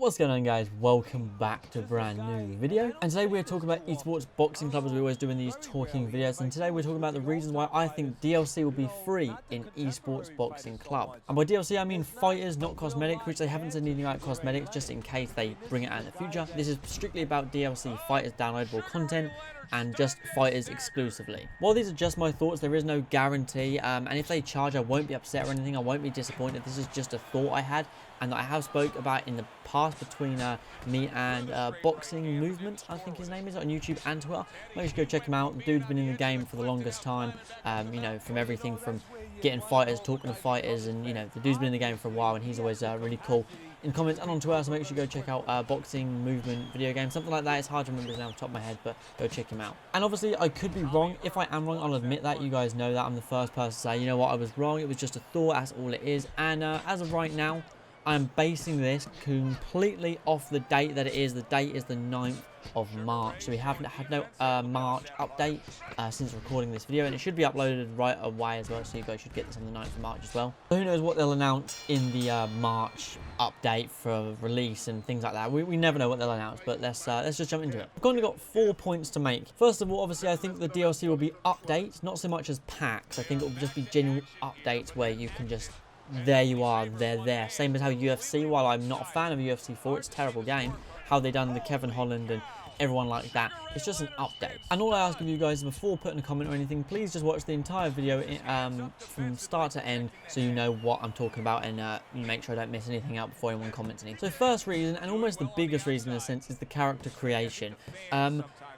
What's going on, guys? Welcome back to a brand new video, and today we're talking about ESports Boxing Club, as we always do in these talking videos. And today we're talking about the reasons why I think DLC will be free in ESports Boxing Club. And by DLC I mean fighters, not cosmetics, which they haven't said anything about cosmetics, just in case they bring it out in the future. This is strictly about DLC fighters, downloadable content, and just fighters exclusively. While these are just my thoughts, there is no guarantee, and if they charge, I won't be upset or anything. I won't be disappointed. This is just a thought I had and that I have spoke about in the past between me and Boxing Movement, I think his name is, on YouTube and Twitter. Make sure you go check him out. The dude's been in the game for the longest time, you know, from everything from getting fighters, talking to fighters, and you know, the dude's been in the game for a while, and he's always really cool in comments and on Twitter. So make sure you go check out Boxing Movement video game, something like that. It's hard to remember his name off the top of my head, but go check him out. And obviously I could be wrong. If I am wrong, I'll admit that. You guys know that I'm the first person to say, you know what, I was wrong, it was just a thought, that's all it is. And as of right now, I'm basing this completely off the date that it is. The date is the 9th of March. So we haven't had no March update since recording this video. And it should be uploaded right away as well. So you guys should get this on the 9th of March as well. So who knows what they'll announce in the March update for release and things like that. We never know what they'll announce. But let's just jump into it. I've only got 4 points to make. First of all, obviously, I think the DLC will be updates. Not so much as packs. I think it will just be general updates where you can just... there you are, they're there. Same as how UFC, while I'm not a fan of UFC 4, it's a terrible game, how they done the Kevin Holland and everyone like that. It's just an update. And all I ask of you guys, before putting a comment or anything, please just watch the entire video from start to end, so you know what I'm talking about, and make sure I don't miss anything out before anyone comments anything. So first reason, and almost the biggest reason in a sense, is the character creation.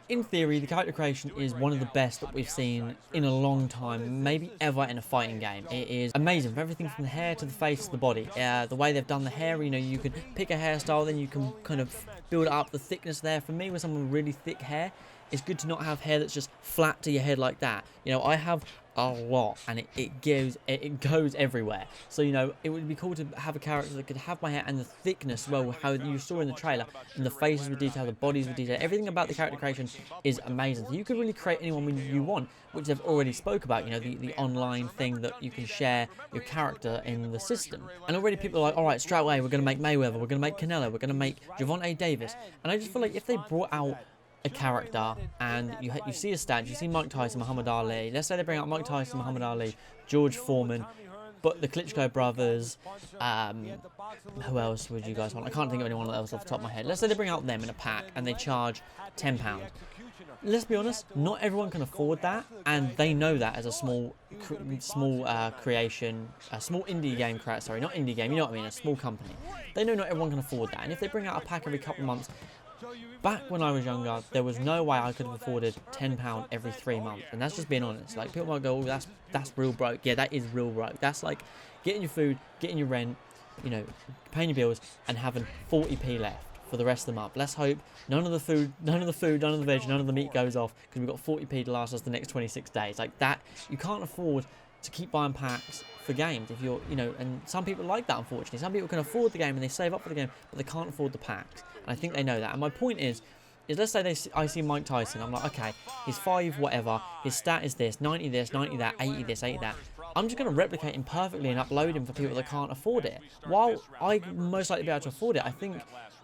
In theory, the character creation is one of the best that we've seen in a long time, maybe ever, in a fighting game. It is amazing, from everything from the hair to the face to the body. The way they've done the hair, you know, you can pick a hairstyle, then you can kind of build up the thickness there. For me, with someone with really thick hair, it's good to not have hair that's just flat to your head like that. You know, I have a lot, and it goes everywhere. So, you know, it would be cool to have a character that could have my hair and the thickness, well, how you saw in the trailer, and the faces with detail, the bodies with detail. Everything about the character creation is amazing. So you could really create anyone you want, which they've already spoke about, you know, the online thing that you can share your character in the system. And already people are like, all right, straight away, we're going to make Mayweather, we're going to make Canelo, we're going to make Gervonta Davis. And I just feel like if they brought out a character and you see a stat, you see Mike Tyson, Muhammad Ali, let's say they bring out Mike Tyson, Muhammad Ali, George Foreman, but the Klitschko brothers, who else would you guys want? I can't think of anyone else off the top of my head. Let's say they bring out them in a pack and they charge £10. Let's be honest, not everyone can afford that, and they know that as a small creation, a small indie game creator, sorry, not indie game, you know what I mean, a small company. They know not everyone can afford that, and if they bring out a pack every couple of months, back when I was younger, there was no way I could have afforded £10 every 3 months, and that's just being honest. Like, people might go, oh, that's real broke. Yeah, that is real broke. That's like getting your food, getting your rent, you know, paying your bills, and having 40p left for the rest of the month. Let's hope none of the food, none of the veg, none of the meat goes off, because we've got 40p to last us the next 26 days. Like that, you can't afford to keep buying packs for games if you're, you know, and some people like that, unfortunately. Some people can afford the game and they save up for the game, but they can't afford the packs. And I think they know that. And my point is let's say I see Mike Tyson, I'm like, okay, he's 5 whatever, his stat is this, 90 this, 90 that, 80 this, 80 that. I'm just going to replicate him perfectly and upload him for people that can't afford it. While I most likely be able to afford it, I think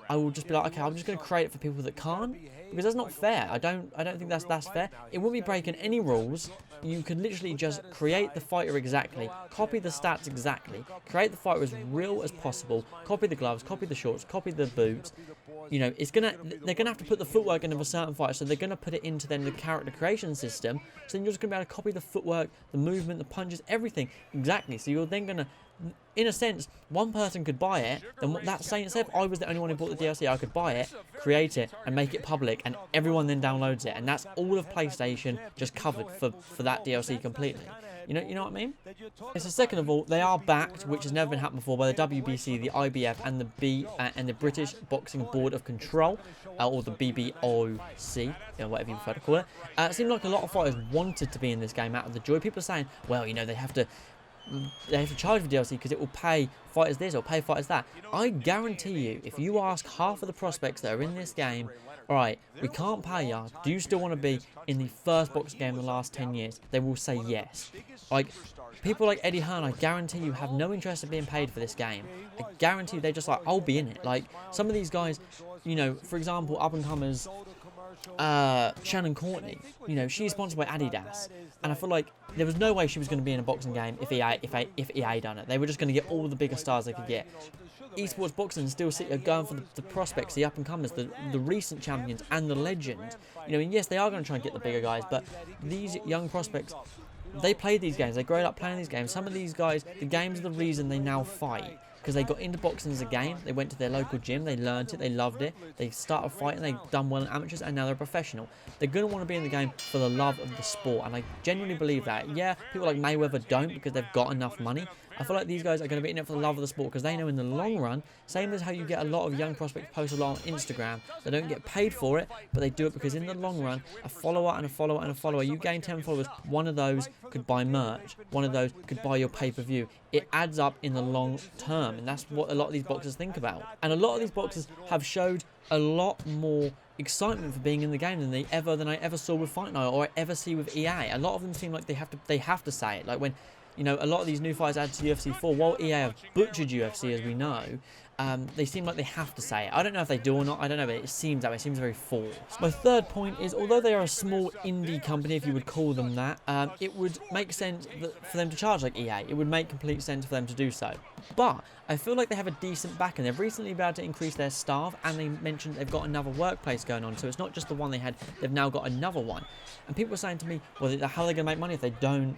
I will just be like, okay, I'm just going to create it for people that can't, because that's not fair. I don't think that's fair. It wouldn't be breaking any rules. You could literally just create the fighter exactly, copy the stats exactly, create the fighter as real as possible, copy the gloves, copy the shorts, copy the boots. You know, they're gonna have to put the footwork in of a certain fighter, so they're gonna put it into then the character creation system. So then you're just gonna be able to copy the footwork, the movement, the punches, everything exactly. So you're then gonna, in a sense, one person could buy it, and that saying itself, I was the only one who bought the DLC, I could buy it, create it, and make it public, and everyone then downloads it, and that's all of PlayStation just covered for that DLC completely. You know what I mean? So second of all, they are backed, which has never been happened before, by the WBC, the IBF, and the British Boxing Board of Control, or the BBOC, you know, whatever you prefer to call it. It seemed like a lot of fighters wanted to be in this game out of the joy. People are saying, well, you know, they have to they have to charge for DLC because it will pay fighters this or pay fighters that. I guarantee you, if you ask half of the prospects that are in this game, alright, we can't pay ya, do you still want to be in the first boxing game in the last 10 years? They will say yes. Like, people like Eddie Hearn, I guarantee you have no interest in being paid for this game. I guarantee you they're just like, I'll be in it. Like, some of these guys, you know, for example, up-and-comers, Shannon Courtney, you know, she's sponsored by Adidas, and I feel like there was no way she was going to be in a boxing game if EA done it. They were just going to get all the bigger stars they could get. Esports Boxing still going for the prospects, the up-and-comers, the recent champions, and the legend. You know, and yes, they are going to try and get the bigger guys, but these young prospects, they played these games, they grew up playing these games. Some of these guys, the games are the reason they now fight. Because they got into boxing as a game, they went to their local gym, they learned it, they loved it, they started fighting, they've done well in amateurs, and now they're a professional. They're going to want to be in the game for the love of the sport, and I genuinely believe that. Yeah, people like Mayweather don't because they've got enough money. I feel like these guys are going to be in it for the love of the sport because they know in the long run, same as how you get a lot of young prospects post a lot on Instagram, they don't get paid for it, but they do it because in the long run, a follower and a follower and a follower, you gain 10 followers, one of those could buy merch, one of those could buy your pay-per-view. It adds up in the long term, and that's what a lot of these boxers think about. And a lot of these boxers have showed a lot more excitement for being in the game than I ever saw with Fight Night or I ever see with EA. A lot of them seem like they have to say it. Like when, you know, a lot of these new fighters added to UFC 4, while EA have butchered UFC as we know, they seem like they have to say it. I don't know if they do or not, I don't know, but it seems that way. It seems very forced. My third point is, although they are a small indie company, if you would call them that, it would make sense for them to charge like EA. It would make complete sense for them to do so. But I feel like they have a decent back, and they've recently been able to increase their staff, and they mentioned they've got another workplace going on, so it's not just the one they had, they've now got another one. And people were saying to me, well, how are they going to make money if they don't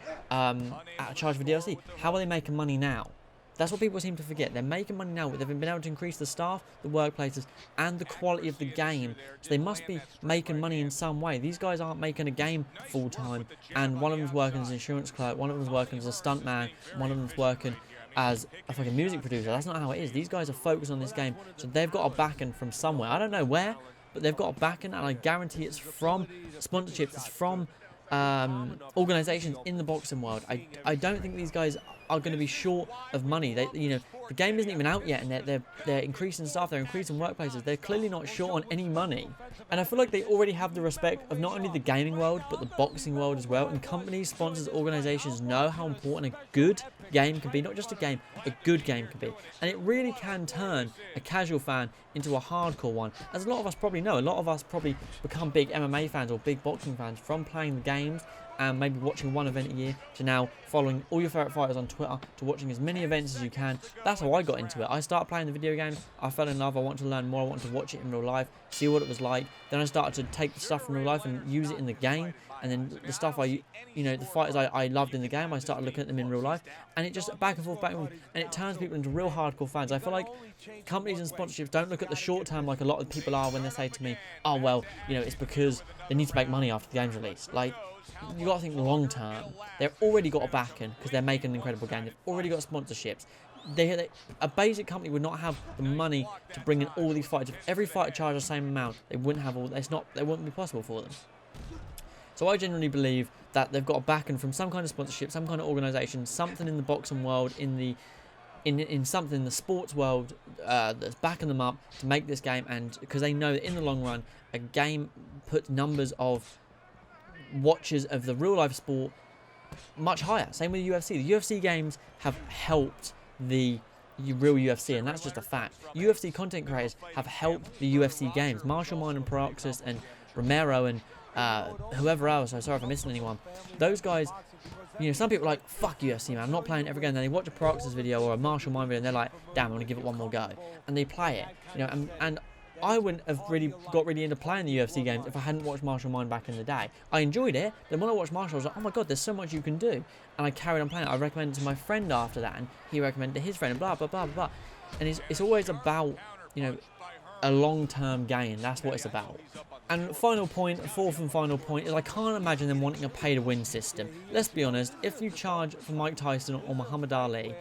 charge for DLC? How are they making money now? That's what people seem to forget. They're making money now. They've been able to increase the staff, the workplaces, and the quality of the game. So they must be making money in some way. These guys aren't making a game full time. And one of them's working as an insurance clerk. One of them's working as a stuntman. One of them's working as a fucking music producer. That's not how it is. These guys are focused on this game. So they've got a backing from somewhere. I don't know where, but they've got a backing, and I guarantee it's from sponsorships. It's from organisations in the boxing world. I don't think these guys are going to be short of money. They, you know, the game isn't even out yet, and they're increasing staff, they're increasing workplaces. They're clearly not short on any money, and I feel like they already have the respect of not only the gaming world but the boxing world as well. And companies, sponsors, organisations know how important a good game can be. Not just a game, a good game can be, and it really can turn a casual fan into a hardcore one. As a lot of us probably know, a lot of us probably become big MMA fans or big boxing fans from playing the games and maybe watching one event a year, to now following all your favourite fighters on Twitter, to watching as many events as you can. That's how I got into it. I started playing the video games, I fell in love, I wanted to learn more, I wanted to watch it in real life, see what it was like. Then I started to take the stuff from real life and use it in the game, and then the stuff the fighters I loved in the game, I started looking at them in real life, and it just back and forth, and it turns people into real hardcore fans. I feel like companies and sponsorships don't look at the short term like a lot of people are when they say to me, oh well, you know, it's because they need to make money after the game's released. Like, you got to think long term. They've already got a backing because they're making an incredible game. They've already got sponsorships. A basic company would not have the money to bring in all these fighters. If every fighter charged the same amount, they wouldn't have all. They wouldn't be possible for them. So I genuinely believe that they've got a backing from some kind of sponsorship, some kind of organisation, something in the boxing world, in something in the sports world that's backing them up to make this game, and because they know that in the long run, a game puts numbers of watchers of the real life sport much higher. Same with the UFC. The UFC games have helped the real UFC, and that's just a fact. UFC content creators have helped the UFC games. Marshall Mine and Paroxys and Romero and whoever else, I'm sorry if I'm missing anyone. Those guys, you know, some people are like, fuck UFC, man, I'm not playing it ever again. Then they watch a Paroxys video or a Marshall Mine video and they're like, damn, I want to give it one more go. And they play it. You know, and I wouldn't have got really into playing the UFC games if I hadn't watched Marshall Mine back in the day. I enjoyed it, then when I watched Marshall, I was like, oh my god, there's so much you can do. And I carried on playing it. I recommended it to my friend after that, and he recommended it to his friend, and blah, blah, blah, blah. And it's always about, you know, a long-term gain. That's what it's about. And fourth and final point, is I can't imagine them wanting a pay-to-win system. Let's be honest, if you charge for Mike Tyson or Muhammad Ali,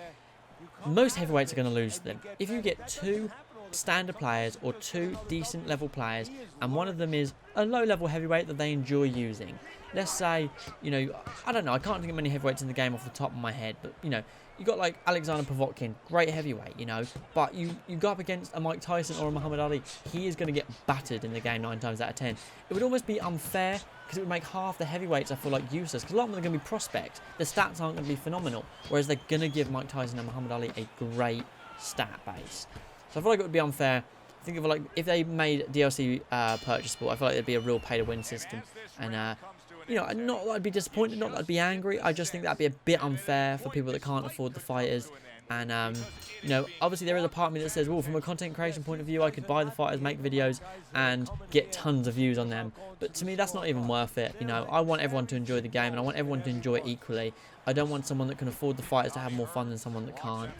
most heavyweights are going to lose to them. If you get two standard players or 2 decent level players, and one of them is a low level heavyweight that they enjoy using. Let's say, you know, I don't know, I can't think of many heavyweights in the game off the top of my head, but, you know, you got like Alexander Povetkin, great heavyweight, you know, but you go up against a Mike Tyson or a Muhammad Ali, he is going to get battered in the game 9 times out of 10. It would almost be unfair because it would make half the heavyweights, I feel like, useless, because a lot of them are going to be prospects. The stats aren't going to be phenomenal, whereas they're going to give Mike Tyson and Muhammad Ali a great stat base. So I feel like it would be unfair. I think like if they made DLC purchasable, I feel like there'd be a real pay-to-win system, and you know, not that I'd be disappointed, not that I'd be angry. I just think that'd be a bit unfair for people that can't afford the fighters. And, you know, obviously there is a part of me that says, well, from a content creation point of view, I could buy the fighters, make videos, and get tons of views on them. But to me, that's not even worth it. You know, I want everyone to enjoy the game, and I want everyone to enjoy it equally. I don't want someone that can afford the fighters to have more fun than someone that can't.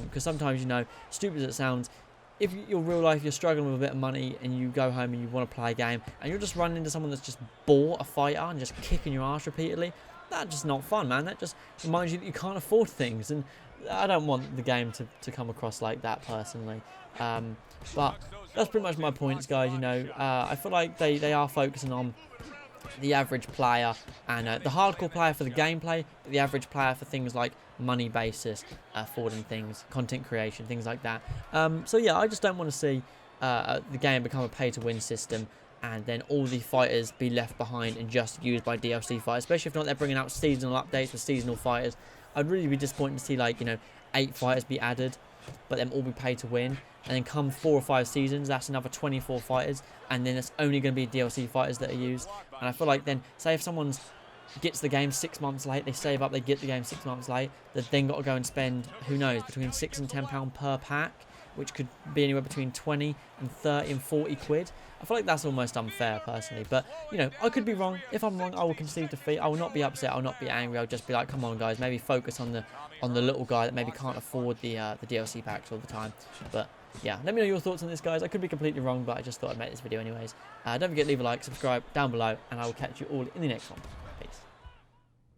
Because sometimes, you know, stupid as it sounds, if you're real life, you're struggling with a bit of money and you go home and you want to play a game and you're just running into someone that's just bought a fighter and just kicking your ass repeatedly, that's just not fun, man. That just reminds you that you can't afford things, and I don't want the game to come across like that personally. But that's pretty much my points, guys. You know, I feel like they are focusing on the average player and the hardcore player for the gameplay, but the average player for things like money basis, forwarding things, content creation, things like that. So yeah, I just don't want to see the game become a pay-to-win system and then all the fighters be left behind and just used by DLC fighters, especially if not they're bringing out seasonal updates with seasonal fighters. I'd really be disappointed to see, like, you know, 8 fighters be added, but them all be paid to win. And then come 4 or 5 seasons, that's another 24 fighters, and then it's only going to be DLC fighters that are used. And I feel like then, say if someone gets the game 6 months late, they save up, they get the game 6 months late, they've then got to go and spend, who knows, between £6 and £10 per pack, which could be anywhere between 20 and 30 and 40 quid. I feel like that's almost unfair, personally. But, you know, I could be wrong. If I'm wrong, I will concede defeat. I will not be upset. I will not be angry. I'll just be like, come on, guys, maybe focus on the little guy that maybe can't afford the DLC packs all the time. But yeah, let me know your thoughts on this, guys. I could be completely wrong, but I just thought I'd make this video anyways. Don't forget to leave a like, subscribe down below, and I will catch you all in the next one.